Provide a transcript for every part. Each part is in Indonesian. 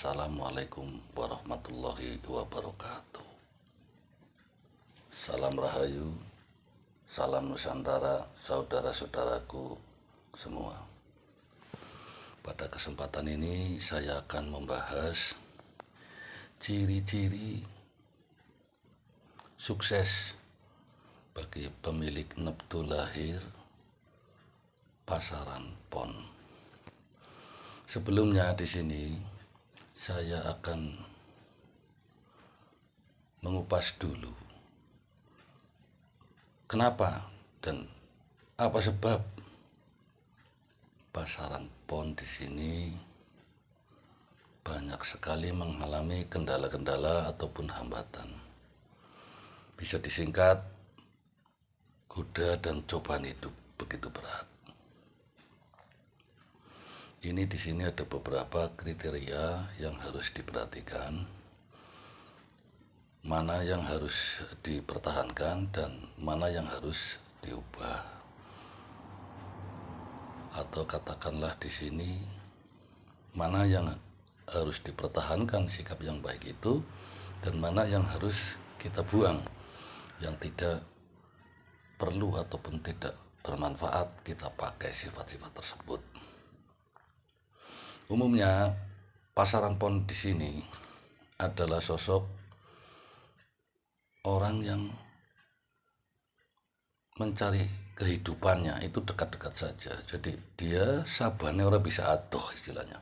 Assalamualaikum warahmatullahi wabarakatuh. Salam Rahayu, salam Nusantara, saudara-saudaraku semua. Pada kesempatan ini saya akan membahas ciri-ciri sukses bagi pemilik neptu lahir pasaran pon. Sebelumnya di sini saya akan mengupas dulu kenapa dan apa sebab pasaran pon di sini banyak sekali mengalami kendala-kendala ataupun hambatan. Bisa disingkat, goda dan cobaan hidup begitu berat. Ini di sini ada beberapa kriteria yang harus diperhatikan, mana yang harus dipertahankan dan mana yang harus diubah. Atau katakanlah di sini mana yang harus dipertahankan sikap yang baik itu dan mana yang harus kita buang, yang tidak perlu ataupun tidak bermanfaat kita pakai sifat-sifat tersebut. Umumnya pasaran pon di sini adalah sosok orang yang mencari kehidupannya itu dekat-dekat saja. Jadi dia sabane ora bisa adoh istilahnya.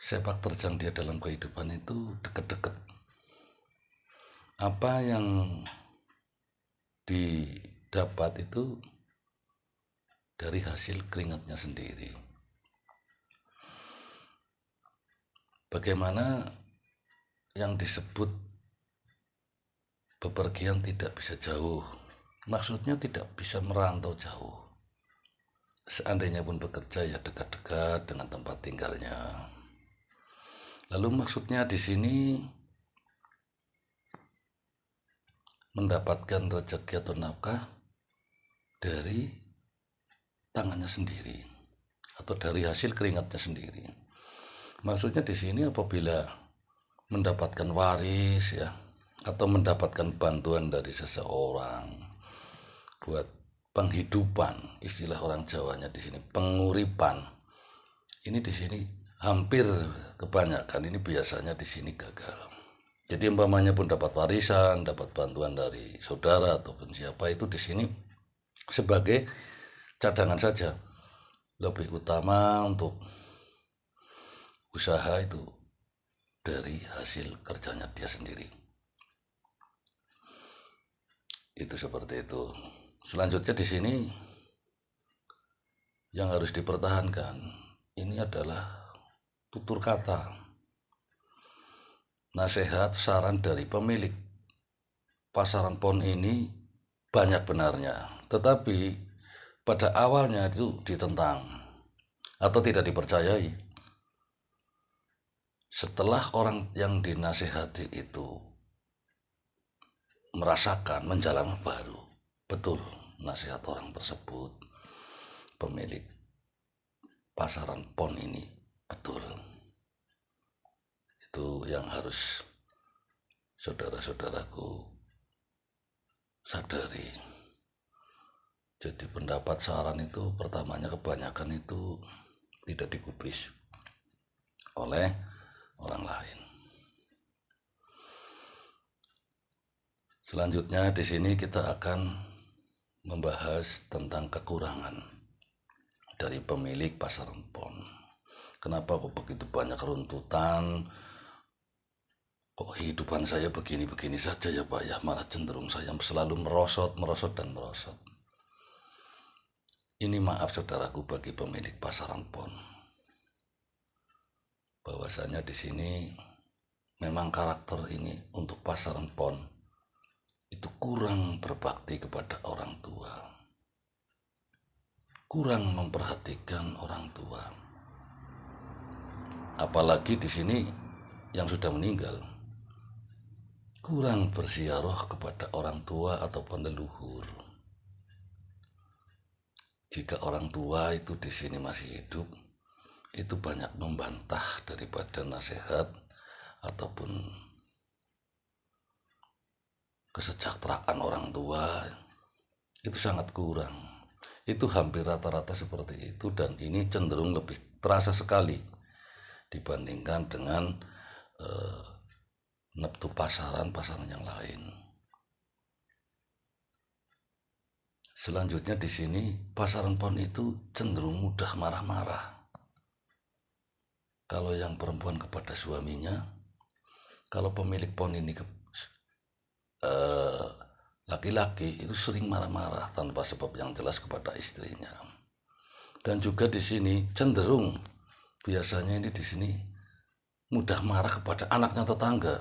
Sepak terjang dia dalam kehidupan itu dekat-dekat. Apa yang didapat itu dari hasil keringatnya sendiri. Bagaimana yang disebut bepergian tidak bisa jauh, maksudnya tidak bisa merantau jauh. Seandainya pun bekerja ya dekat-dekat dengan tempat tinggalnya. Lalu maksudnya di sini mendapatkan rezeki atau nafkah dari tangannya sendiri atau dari hasil keringatnya sendiri. Maksudnya di sini apabila mendapatkan waris ya atau mendapatkan bantuan dari seseorang buat penghidupan, istilah orang Jawanya di sini penguripan. Ini di sini hampir kebanyakan ini biasanya di sini gagal. Jadi umpamanya pun dapat warisan, dapat bantuan dari saudara ataupun siapa itu di sini sebagai cadangan saja. Lebih utama untuk usaha itu dari hasil kerjanya dia sendiri. Itu seperti itu. Selanjutnya di sini yang harus dipertahankan ini adalah tutur kata, nasihat, saran dari pemilik pasaran pon ini banyak benarnya, tetapi pada awalnya itu ditentang atau tidak dipercayai. Setelah orang yang dinasihati itu merasakan menjalani baru, betul nasihat orang tersebut, pemilik pasaran pon ini betul. Itu yang harus saudara-saudaraku sadari. Jadi pendapat saran itu pertamanya kebanyakan itu tidak digubris oleh orang lain. Selanjutnya di sini kita akan membahas tentang kekurangan dari pemilik pasaran pon. Kenapa kok begitu banyak runtutan? Kok kehidupan saya begini-begini saja ya Pak ya, malah cenderung saya selalu merosot. Ini maaf saudaraku bagi pemilik pasaran pon. Bahwasanya di sini memang karakter ini untuk pasaran pon itu kurang berbakti kepada orang tua, kurang memperhatikan orang tua, apalagi di sini yang sudah meninggal, kurang berziarah kepada orang tua ataupun leluhur. Jika orang tua itu di sini masih hidup, itu banyak membantah daripada nasihat ataupun kesejahteraan orang tua, itu sangat kurang. Itu hampir rata-rata seperti itu, dan ini cenderung lebih terasa sekali dibandingkan dengan neptu pasaran yang lain. Selanjutnya di sini pasaran pon itu cenderung mudah marah-marah. Kalau yang perempuan kepada suaminya, kalau pemilik pon ini laki-laki itu sering marah-marah tanpa sebab yang jelas kepada istrinya. Dan juga di sini cenderung biasanya ini di sini mudah marah kepada anaknya tetangga.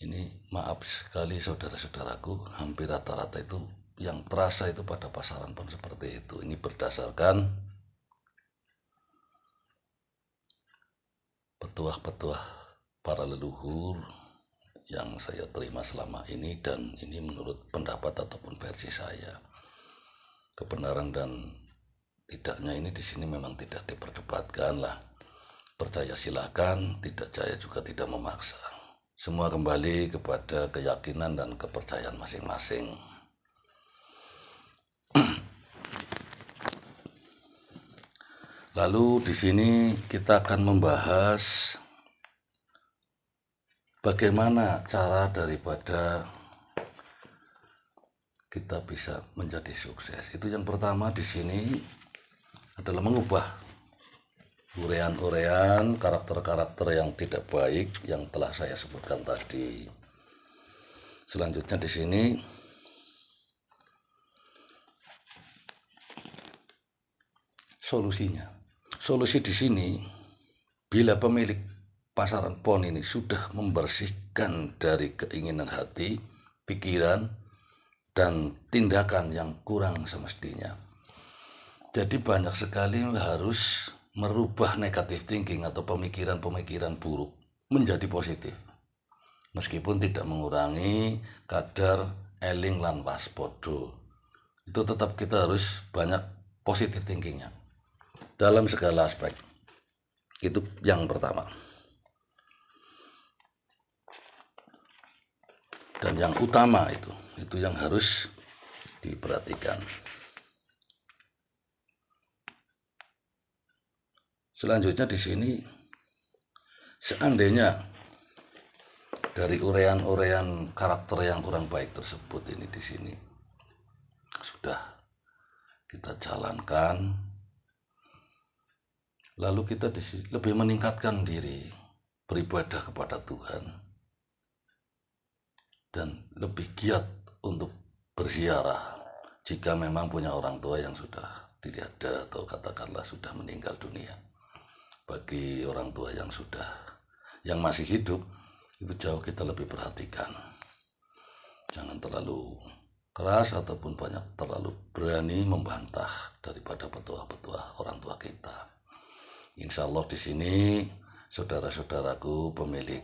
Ini maaf sekali saudara-saudaraku, hampir rata-rata itu yang terasa itu pada pasaran pun seperti itu. Ini berdasarkan petuah-petuah para leluhur yang saya terima selama ini, dan ini menurut pendapat ataupun versi saya. Kebenaran dan tidaknya ini di sini memang tidak diperdebatkan lah. Percaya silakan, tidak percaya juga tidak memaksa. Semua kembali kepada keyakinan dan kepercayaan masing-masing. Lalu di sini kita akan membahas bagaimana cara daripada kita bisa menjadi sukses. Itu yang pertama di sini adalah mengubah urean-urean karakter-karakter yang tidak baik yang telah saya sebutkan tadi. Selanjutnya di sini solusinya. Solusi di sini, bila pemilik pasaran pon ini sudah membersihkan dari keinginan hati, pikiran, dan tindakan yang kurang semestinya. Jadi banyak sekali harus merubah negatif thinking atau pemikiran-pemikiran buruk menjadi positif. Meskipun tidak mengurangi kadar eling lan waspodo, itu tetap kita harus banyak positif thinkingnya dalam segala aspek. Itu yang pertama. Dan yang utama itu yang harus diperhatikan. Selanjutnya di sini, seandainya dari urean-urean karakter yang kurang baik tersebut ini di sini sudah kita jalankan, lalu kita di sini lebih meningkatkan diri beribadah kepada Tuhan dan lebih giat untuk berziarah jika memang punya orang tua yang sudah tidak ada atau katakanlah sudah meninggal dunia. Bagi orang tua yang masih hidup, itu jauh kita lebih perhatikan. Jangan terlalu keras ataupun terlalu berani membantah daripada petuah-petuah orang tua kita. Insya Allah di sini saudara-saudaraku pemilik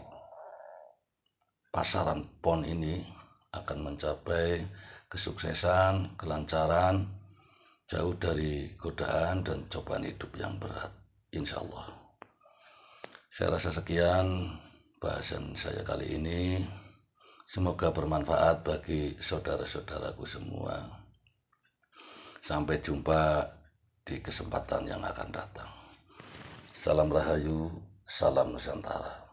pasaran pon ini akan mencapai kesuksesan, kelancaran, jauh dari godaan dan cobaan hidup yang berat. Insya Allah. Saya rasa sekian bahasan saya kali ini. Semoga bermanfaat bagi saudara-saudaraku semua. Sampai jumpa di kesempatan yang akan datang. Salam Rahayu, salam Nusantara.